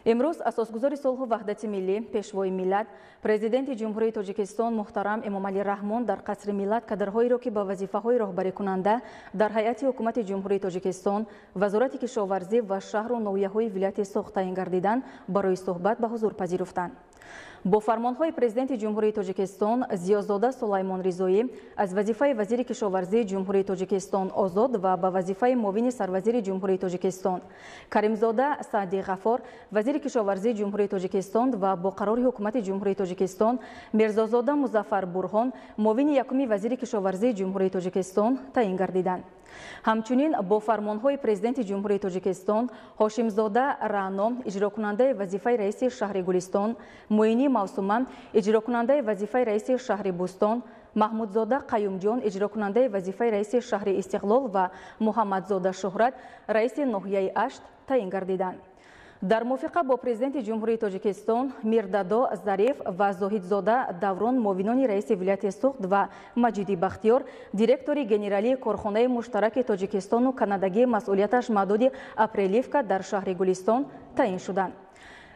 امروز اساسگزار صلح و وحدت ملی پیشوای ملت پرزیدنت جمهوری تاجیکستان محترم امامعلی رحمان در قصر ملت کادرهایی را که با وظیفه‌های راهبری کننده در هیئت حکومت جمهوری تاجیکستان وزارت کشاورزی و شهر و نویه‌های ولایت سوخت تعیین گردیدند برای صحبت به حضور پذیرفتند. با فرمانهای پرزیدنت جمهوری تاجیکستان زیازاده سلیمان رضایی از وظیفه وزیر کشاورزی جمهوری تاجیکستان آزاد و به وظیفه معاون سروزیر جمهوری تاجیکستان، کریمزاده سعدی غفار وزیر کشاورزی جمهوری تاجیکستان و با قرار حکومت جمهوری تاجیکستان میرزازاده مظفر برهان معاون یکم وزیر کشاورزی جمهوری تاجیکستان تعیین گردیدند. همچنین با فرمانهای پرزیدنت جمهوری تاجیکستان هاشمزاده رعنا اجرا کننده وظیفه رئیس شهر گلستان، معینی موسومه اجرا کننده وظیفه رئیس شهر بوستان، محمودزاده قیومجان اجرا کننده وظیفه رئیس شهر استقلال و محمدزاده شهرت رئیس ناحیه اشت تعیین گردیدند. در موافقت با پرزیدنت جمهوری تاجیکستان میردادو ظریف و زاهدزاده دوران معاونان رئیس ولایت سوخت و مجیدی بختیار دیرکتوری گنرالی کارخانه مشترک تاجیکستان و کانادایی مسئولیتش محدود اپریلیفکا در شهر گلستان تعیین شدند.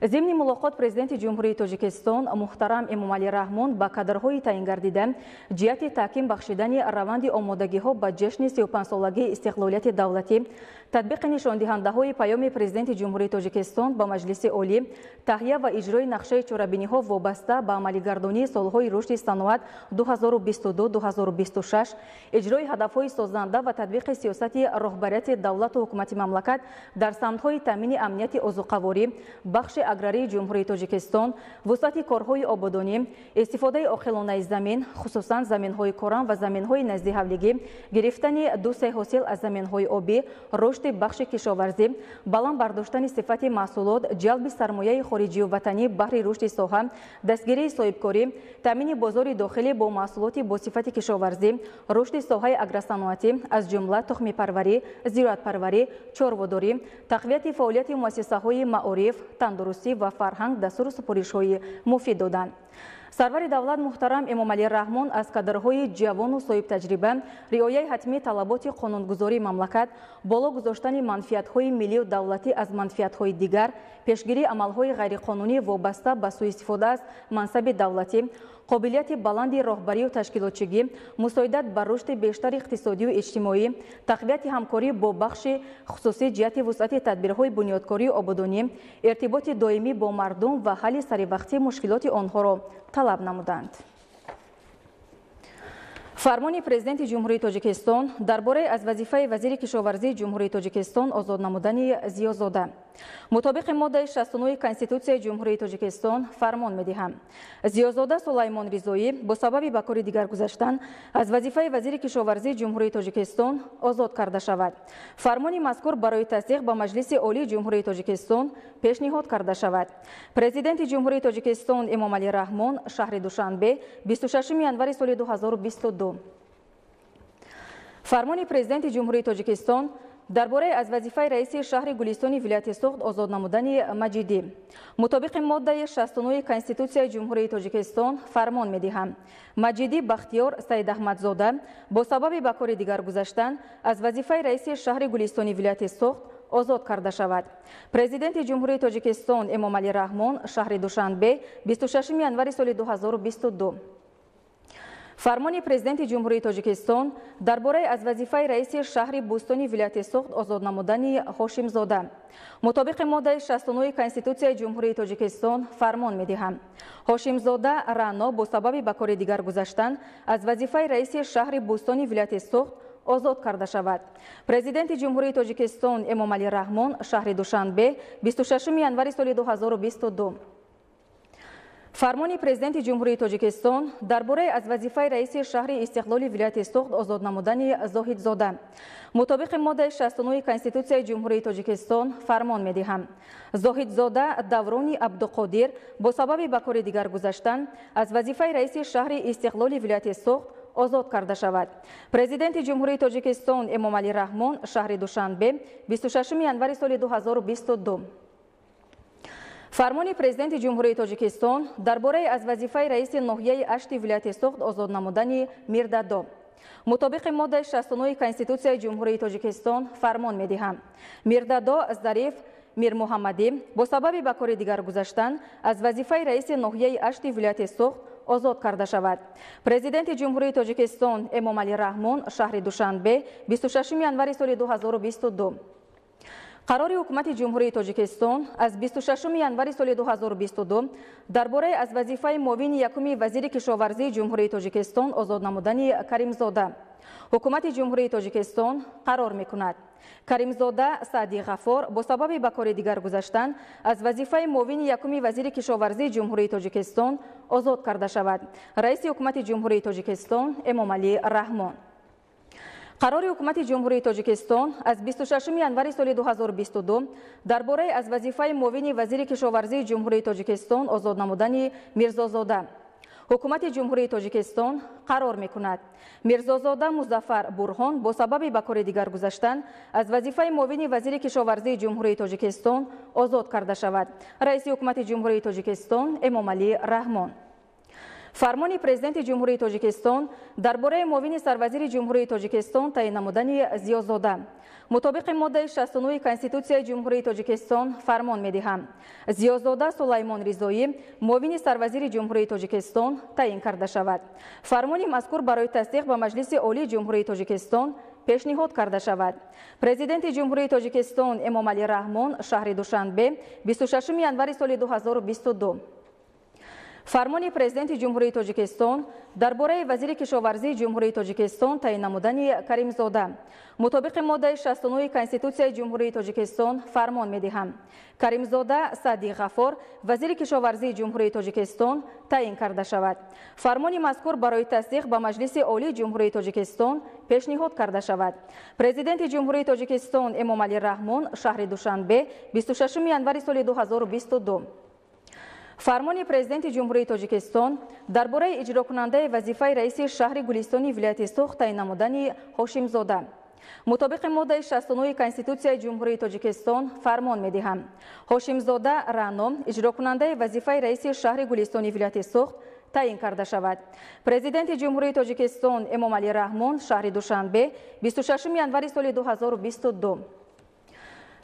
ضمن ملاقات پرزیدنت جمهوری تاجیکستان محترم امامعلی رحمان با کادرهای تعیین گردیده جهت تحکیم بخشیدن روند آمادگی‌ها به جشن 35 سالگی استقلالیت دولتی، تطبیق نشاندهنده‌های پیام پرزیدنت جمهوری تاجیکستان با مجلس عالی، تهیه و اجرای نقشه چهاربینی‌ها وابسته به عملی‌گردانی سالهای رشد صنعت 2022-2026، اجرای هدف‌های سازنده و تطبیق سیاست راهبریت دولت و حکومت مملکت در سمت‌های تامین امنیت عضوقواری، بخش اگراری جمهوری تاجیکستان، وسعت کارهای آبادانی، استفاده عاقلانه زمین، خصوصا زمین‌های کوران و زمین‌های نزد حولیگی، گرفتن 2 حاصل از زمین‌های آبی، رشد بخش کشاورزی، بالا برداشتن صفت محصولات، جلب سرمایه خارجی و وطنی بهره رشد ساحه، دستگیری صاحبکاری، تامین بازار داخلی با محصولات با صفت کشاورزی، رشد ساحه اگرصنعتی از جمله تخم پروری، زراعت پروری، چاره‌داری، تقویت فعالیت مؤسسه‌های معارف، تندرستی و فرهنگ دستور سپارش‌های مفید دادند. سرور دولت محترم امامعلی رحمان از کادرهای جوان و صاحب تجربه رعایت حتمی طلبات قانونگذاری مملکت، بالا گذاشتن منفعت‌های ملی و دولتی از منفعت‌های دیگر، پیشگیری عمل‌های غیرقانونی وابسته به سوء استفاده از منصب دولتی، قابلیت بلند راهبری و تشکیلاتچگی، مساعدت بر رشد بیشتر اقتصادی و اجتماعی، تقویت همکاری با بخش خصوصی جهت وسعت تدبیرهای بنیادکاری و آبادانی، ارتباط دائمی با مردم و حل سریع مشکلات آنها را طلب نمودند. فرمان پرزیدنت جمهوری تاجیکستان درباره از وظیفه وزیر کشاورزی جمهوری تاجیکستان آزاد نمودن زیازاده مطابق ماده 69 کنستیتوسیای جمهوری تاجیکستان فرمان می‌دهم زیازاده سلیمان رضایی با سبب به کار دیگر گذاشتن از وظیفه وزیر کشاورزی جمهوری تاجیکستان آزاد کرده شود. فرمان مذکور برای تصدیق به مجلس عالی جمهوری تاجیکستان پیشنهاد کرده شود. پرزیدنت جمهوری تاجیکستان امامعلی رحمان شهر دوشنبه 26 январь سال 2022 فرمان پرزیدنت جمهوری تاجیکستان درباره از وظیفه رئیس شهر گلستان ولایت سوخت آزاد نمودن مجیدی مطابق ماده 69 کنستیتوسیای جمهوری تاجیکستان فرمان می‌دهم مجیدی بختیار سید احمدزاده با سبب به کار دیگر گذاشتن از وظیفه رئیس شهر گلستان ولایت سوخت آزاد کرده شود. پرزیدنت جمهوری تاجیکستان امامعلی رحمان شهر دوشنبه 26 январь سال 2022 فرمان پرزیدنت جمهوری تاجیکستان درباره از وظیفه رئیس شهر بوستانی ولایت سوخت آزاد نمودن هاشمزاده مطابق ماده 69 کنستیتوسیای جمهوری تاجیکستان فرمان می‌دهم هاشمزاده رعنا با سبب به کار دیگر گذاشتن از وظیفه رئیس شهر بوستانی ولایت سوخت آزاد کرده شود. پرزیدنت جمهوری تاجیکستان امامعلی رحمان شهر دوشنبه 26 январь سال 2022 فرمان پرزیدنت جمهوری تاجیکستان درباره از وظیفه رئیس شهر استقلال ولایت سوخت آزاد نمودن زاهدزاده مطابق ماده 69 کنستیتوسیای جمهوری تاجیکستان فرمان می‌دهم زاهدزاده دوران عبدالقادر با سبب به کار دیگر گذاشتن از وظیفه رئیس شهر استقلال ولایت سوخت آزاد کرده شود. پرزیدنت جمهوری تاجیکستان امامعلی رحمان شهر دوشنبه 26 январь سال 2022 فرمان پرزیدنت جمهوری تاجیکستان درباره از وظیفه رئیس ناحیه اشت ولایت سوخت آزاد نمودن میردادو مطابق ماده 69 کنستیتوسیای جمهوری تاجیکستان فرمان می‌دهم میردادو ظریف мир муҳаммадӣ бо сабаби ба кори дигар гузаштан аз вазифаи раиси ноҳияи ашти вилояти Суғд озод карда шавад. Президенти ҷумҳурии Тоҷикистон Эмомалӣ Раҳмон шаҳри Душанбе 26 январи соли 2022 қарори ҳукумати ҷумҳурии Тоҷикистон аз 26 январи соли 2022 дар бораи аз вазифаи муовини якуми вазири кишоварзии ҷумҳурии Тоҷикистон озод намудани Каримзода ҳукумати ҷумҳурии Тоҷикистон қарор мекунад. Каримзода Саъди Ғафор бо сабаби ба кори дигар гузаштан аз вазифаи муовини якуми вазири кишоварзии ҷумҳурии Тоҷикистон озод карда шавад. Раиси ҳукумати ҷумҳурии Тоҷикистон Эмомалӣ Раҳмон. қарори ҳукумати ҷумҳурии Тоҷикистон аз 26 январи соли 2022 дар бораи аз вазифаи муовини вазири кишоварзии ҷумҳурии Тоҷикистон озод намудани Мирзозода ҳукумати ҷумҳурии Тоҷикистон қарор мекунад. Мирзозода Музаффар Бурҳон бо сабаби ба кори дигар гузаштан аз вазифаи муовини вазири кишоварзии ҷумҳурии Тоҷикистон озод карда шавад. Раиси ҳукумати ҷумҳурии Тоҷикистон Эмомалӣ Раҳмон. фармони президенти ҷумҳурии Тоҷикистон дар бораи муовини сарвазири ҷумҳурии Тоҷикистон таъин намудани Зиёзода мутобиқи моддаи 69 Конститутсияи ҷумҳурии Тоҷикистон фармон медиҳам. Зиёзода Сулаймон Ризоӣ муовини сарвазири ҷумҳурии Тоҷикистон таъин карда шавад. Фармони мазкур барои тасдиқ ба Маҷлиси олии ҷумҳурии Тоҷикистон пешниҳод карда шавад. Президенти ҷумҳурии Тоҷикистон Эмомалӣ Раҳмон шаҳри Душанбе 26 январи соли 2022 фармони президенти ҷумҳурии Тоҷикистон дар бораи вазири кишоварзии ҷумҳурии Тоҷикистон таъин намудани Каримзода мутобиқи моддаи 69 Конститутсияи ҷумҳурии Тоҷикистон фармон медиҳам. Каримзода Саъди Ғафор вазири кишоварзии ҷумҳурии Тоҷикистон таъин карда шавад. Фармони мазкур барои тасдиқ ба Маҷлиси олии ҷумҳурии Тоҷикистон пешниҳод карда шавад. Президенти ҷумҳурии Тоҷикистон Эмомалӣ Раҳмон шаҳри Душанбе 26 январи соли 2022 фармони президенти ҷумҳурии Тоҷикистон дар бораи иҷрокунандаи вазифаи раиси шаҳри Гулистони вилояти Суғд таъин намудани Ҳошимзода мутобиқи моддаи 69 Конститутсияи ҷумҳурии Тоҷикистон фармон медиҳам. Ҳошимзода Раъно иҷрокунандаи вазифаи раиси шаҳри Гулистони вилояти Суғд таъин карда шавад. Президенти ҷумҳурии Тоҷикистон Эмомалӣ Раҳмон шаҳри Душанбе 26 январи соли 2022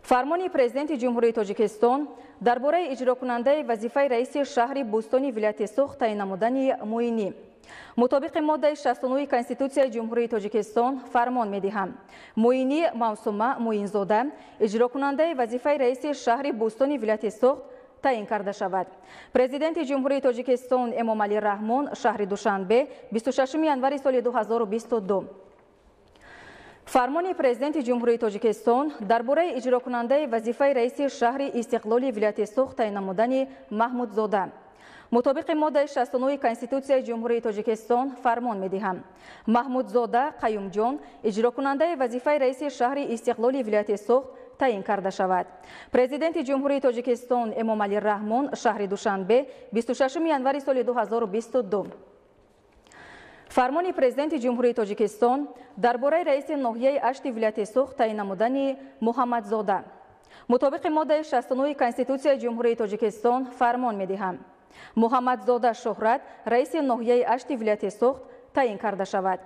фармони президенти ҷумҳурии Тоҷикистон дар бораи иҷрокунандаи вазифаи раиси шаҳри Бӯстони вилояти Суғд таъин намудани Муинӣ мутобиқи моддаи 69 Конститутсияи ҷумҳурии Тоҷикистон фармон медиҳам. Муинӣ Мавсума Муинзода иҷрокунандаи вазифаи раиси шаҳри Бӯстони вилояти Суғд таъин карда шавад. Президенти ҷумҳурии Тоҷикистон Эмомалӣ Раҳмон шаҳри Душанбе 26 январи соли 2022 фармони президенти ҷумҳурии Тоҷикистон дар бораи иҷрокунандаи вазифаи раиси шаҳри Истиқлоли вилояти Суғд таъин намудани Маҳмудзода мутобиқи моддаи 69 Конститутсияи ҷумҳурии Тоҷикистон фармон медиҳам. Маҳмудзода Қаюмҷон иҷрокунандаи вазифаи раиси шаҳри Истиқлоли вилояти Суғд таъин карда шавад. Президенти ҷумҳурии Тоҷикистон Эмомалӣ Раҳмон шаҳри Душанбе 26 январи соли 2022 фармони президенти ҷумҳурии Тоҷикистон дар бораи раиси ноҳияи ашти вилояти Суғд таъин намудани Муҳаммадзода мутобиқи моддаи 69 Конститутсияи ҷумҳурии Тоҷикистон фармон медиҳам. Муҳаммадзода Шӯҳрат раиси ноҳияи ашти вилояти Суғд таъин карда шавад.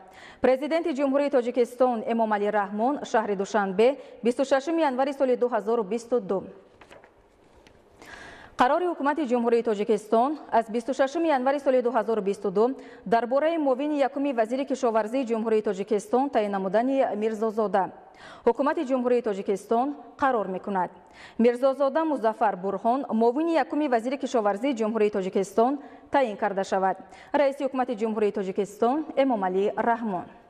Президенти ҷумҳурии Тоҷикистон Эмомалӣ Раҳмон шаҳри Душанбе 26 январи соли 2022 қарори ҳукумати ҷумҳурии Тоҷикистон аз 26 январи соли 2022 дар бораи муовини якуми вазири кишоварзии ҷумҳурии Тоҷикистон таъин намудани Мирзозода ҳукумати ҷумҳурии Тоҷикистон қарор мекунад. Мирзозода Музаффар Бурҳон муовини якуми вазири кишоварзии ҷумҳурии Тоҷикистон таъин карда шавад. раиси ҳукумати ҷумҳурии Тоҷикистон Эмомалӣ Раҳмон.